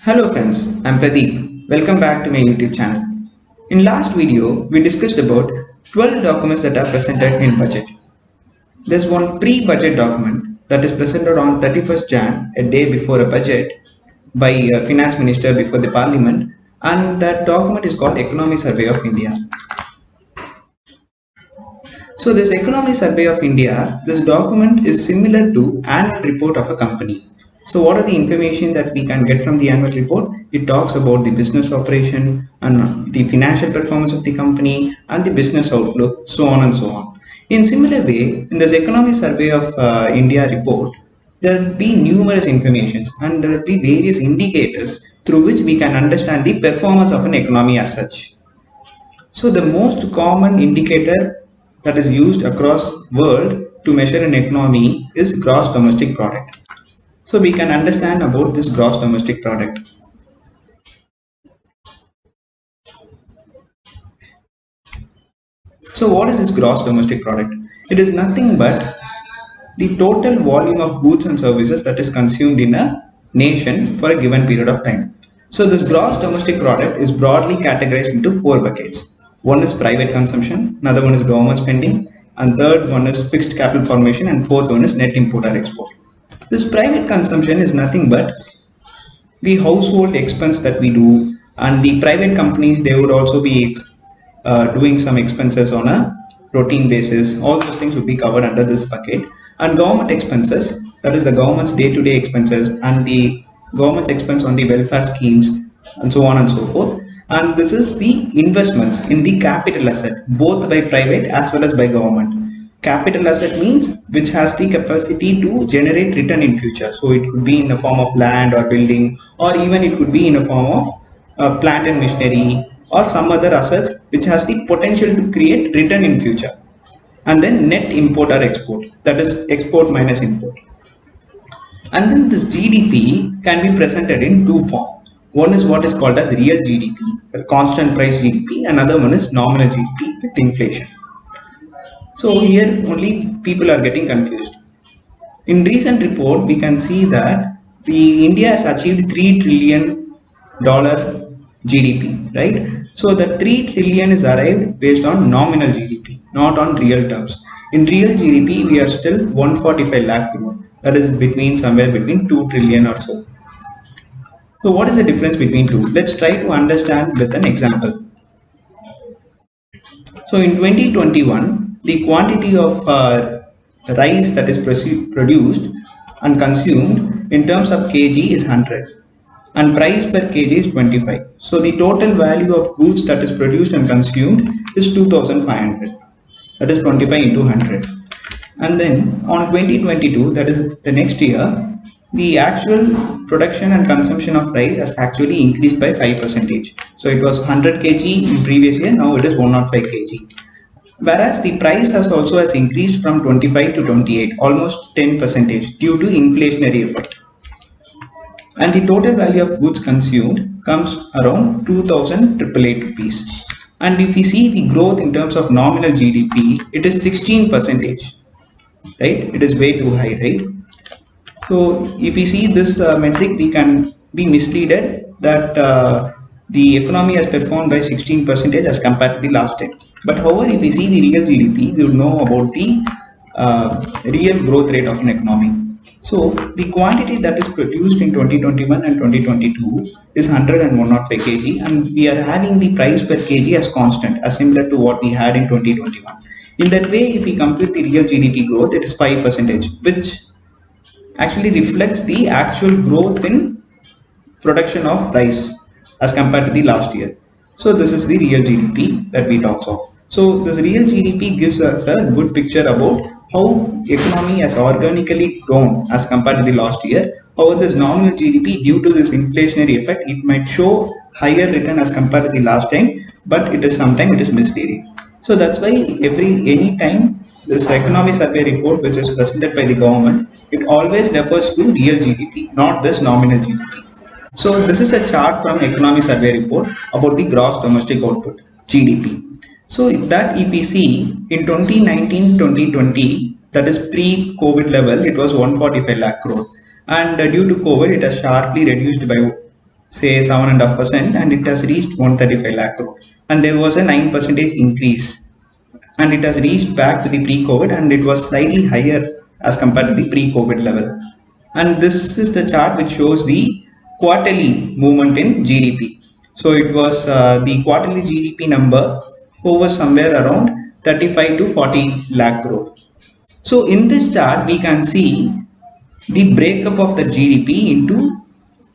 Hello friends, I'm Pradeep. Welcome back to my YouTube channel. In last video, we discussed about 12 documents that are presented in budget. There's one pre-budget document that is presented on 31st Jan, a day before a budget, by a finance minister before the parliament, and that document is called Economic Survey of India. So this Economic Survey of India, this document is similar to annual report of a company. So what are the information that we can get from the annual report? It talks about the business operation and the financial performance of the company and the business outlook, so on and so on. In similar way, in this Economic Survey of India report, there will be numerous informations and there will be various indicators through which we can understand the performance of an economy as such. So the most common indicator that is used across world to measure an economy is gross domestic product. So we can understand about this gross domestic product. So what is this gross domestic product? It is nothing but the total volume of goods and services that is consumed in a nation for a given period of time. So this gross domestic product is broadly categorized into four buckets. One is private consumption, another one is government spending, and third one is fixed capital formation, and fourth one is net import or export. This private consumption is nothing but the household expense that we do, and the private companies, they would also be doing some expenses on a routine basis. All those things would be covered under this bucket. And government expenses, that is the government's day-to-day expenses and the government's expense on the welfare schemes and so on and so forth. And this is the investments in the capital asset, both by private as well as by government. Capital asset means which has the capacity to generate return in future. So it could be in the form of land or building, or even it could be in a form of plant and machinery or some other assets which has the potential to create return in future. And then net import or export, that is export minus import. And then this GDP can be presented in two forms. One is what is called as real GDP, the constant price GDP. Another one is nominal GDP with inflation. So here only people are getting confused. In recent report, we can see that the India has achieved $3 trillion GDP, right? So the 3 trillion is arrived based on nominal GDP, not on real terms. In real GDP, we are still 145 lakh crore. That is between somewhere between 2 trillion or so. So what is the difference between two? Let's try to understand with an example. So in 2021, the quantity of rice that is produced and consumed in terms of kg is 100 and price per kg is 25. So the total value of goods that is produced and consumed is 2500. That is 25 into 100. And then on 2022, that is the next year, the actual production and consumption of rice has actually increased by 5%. So it was 100 kg in previous year, now it is 105 kg. Whereas the price has increased from 25 to 28, almost 10% due to inflationary effect. And the total value of goods consumed comes around 2,888 rupees. And if we see the growth in terms of nominal GDP, it is 16%, right? It is way too high, right? So if we see this metric, we can be misleaded that the economy has performed by 16% as compared to the last time. But however, if we see the real GDP, we will know about the real growth rate of an economy. So the quantity that is produced in 2021 and 2022 is 100 and 105 kg, and we are having the price per kg as constant, as similar to what we had in 2021. In that way, if we compute the real GDP growth, it is 5%, which actually reflects the actual growth in production of rice as compared to the last year. So this is the real GDP that we talk of. So this real GDP gives us a good picture about how economy has organically grown as compared to the last year. However, this nominal GDP, due to this inflationary effect, it might show higher return as compared to the last time, but it is sometimes misleading. So that's why any time this economic survey report which is presented by the government, it always refers to real GDP, not this nominal GDP. So this is a chart from economic survey report about the gross domestic output, GDP. So that EPC in 2019-2020, that is pre-COVID level, it was 145 lakh crore, and due to COVID, it has sharply reduced by say 7.5%, and it has reached 135 lakh crore, and there was a 9% increase, and it has reached back to the pre-COVID, and it was slightly higher as compared to the pre-COVID level. And this is the chart which shows the quarterly movement in GDP. So it was the quarterly GDP number hovers somewhere around 35 to 40 lakh crore. So in this chart, we can see the breakup of the GDP into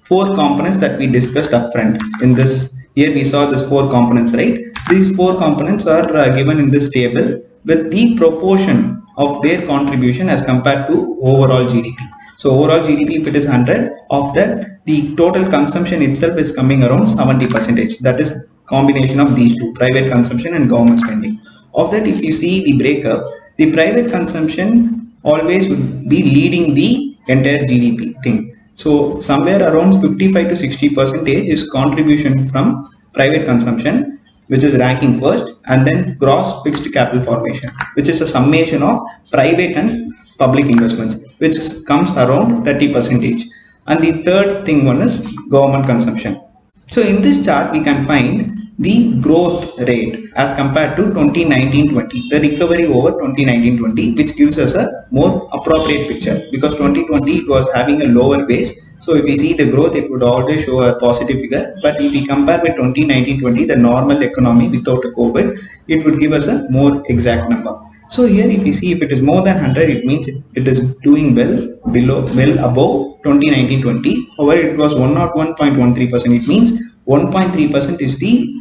four components that we discussed upfront. In this here, we saw this four components, right? These four components are given in this table with the proportion of their contribution as compared to overall GDP. So overall GDP, if it is 100, of that the total consumption itself is coming around 70%. That is combination of these two, private consumption and government spending. Of that, if you see the breakup, the private consumption always would be leading the entire GDP thing. So somewhere around 55 to 60% is contribution from private consumption, which is ranking first, and then gross fixed capital formation, which is a summation of private and public investments, which comes around 30%. And the third thing one is government consumption. So in this chart, we can find the growth rate as compared to 2019-20, the recovery over 2019-20, which gives us a more appropriate picture, because 2020 it was having a lower base. So if we see the growth, it would always show a positive figure. But if we compare with 2019-20, the normal economy without a COVID, it would give us a more exact number. So here, if you see, if it is more than 100, it means it is doing well above 2019-20. However, it was 101.13%. It means 1.3% is the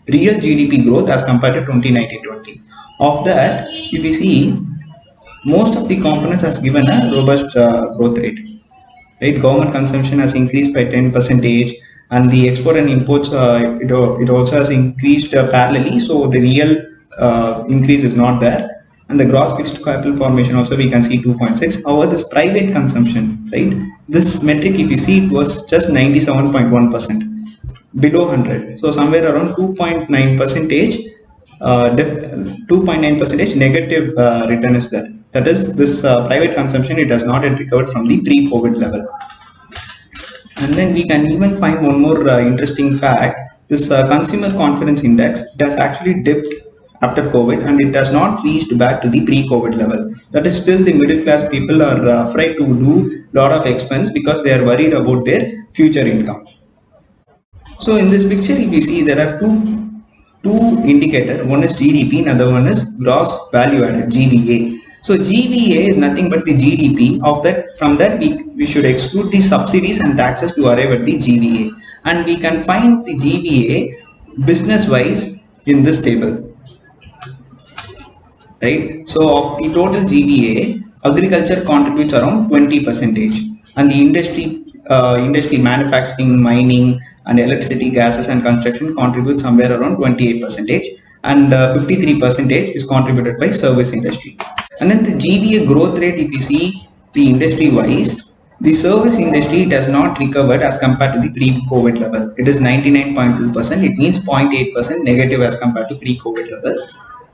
real GDP growth as compared to 2019-20. Of that, if you see, most of the components has given a robust growth rate. Right, government consumption has increased by 10%, and the export and imports it also has increased parallelly. So the real increase is not there. And the gross fixed capital formation also we can see 2.6. However, this private consumption, right, this metric, if you see, it was just 97.1%, below 100. So somewhere around 2.9 percentage, 2.9 percentage negative return is there. That is, this private consumption, it has not yet recovered from the pre-COVID level. And then we can even find one more interesting fact. This consumer confidence index, it has actually dipped after COVID, and it has not reached back to the pre-COVID level. That is, still the middle class people are afraid to do lot of expense because they are worried about their future income. So in this picture, if you see, there are two indicators. One is GDP, another one is gross value added, GVA. So GVA is nothing but the GDP of that. From that, we should exclude the subsidies and taxes to arrive at the GVA, and we can find the GVA business wise in this table. Right, so of the total GVA, agriculture contributes around 20%, and the industry manufacturing, mining, and electricity, gases, and construction contribute somewhere around 28%, and 53% is contributed by service industry. And then the GVA growth rate, if you see the industry wise, the service industry does not recovered as compared to the pre-COVID level. It is 99.2%. It means 0.8% negative as compared to pre-COVID level.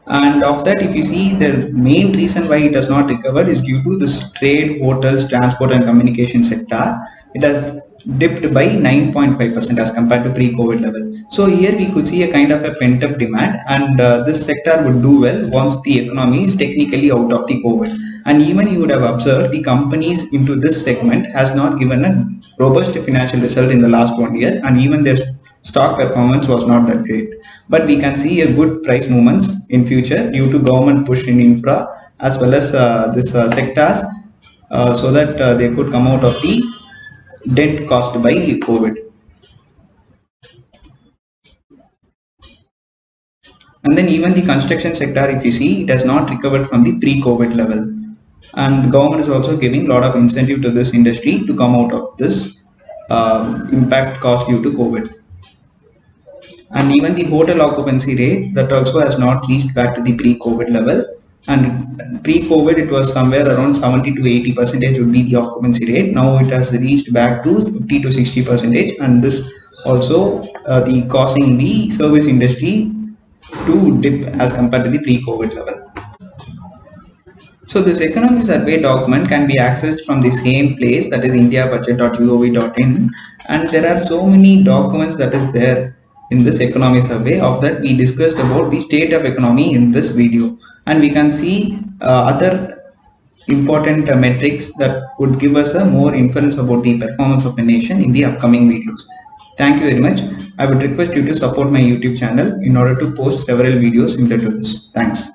And of that, if you see, the main reason why it has not recovered is due to this trade, hotels, transport, and communication sector. It has dipped by 9.5% as compared to pre-COVID level. So here we could see a kind of a pent-up demand, and this sector would do well once the economy is technically out of the COVID. And even you would have observed the companies into this segment has not given a robust financial result in the last 1 year, and even their stock performance was not that great. But we can see a good price movements in future due to government push in infra as well as this sectors, so that they could come out of the dent caused by COVID. And then even the construction sector, if you see, it has not recovered from the pre-COVID level. And the government is also giving a lot of incentive to this industry to come out of this impact caused due to COVID. And even the hotel occupancy rate, that also has not reached back to the pre-COVID level. And pre-COVID, it was somewhere around 70 to 80% would be the occupancy rate. Now it has reached back to 50 to 60%, and this also the causing the service industry to dip as compared to the pre-COVID level. So this economy survey document can be accessed from the same place, that is indiabudget.gov.in, and there are so many documents that is there in this economy survey. Of that, we discussed about the state of economy in this video, and we can see other important metrics that would give us a more inference about the performance of a nation in the upcoming videos. Thank you very much. I would request you to support my YouTube channel in order to post several videos similar to this. Thanks.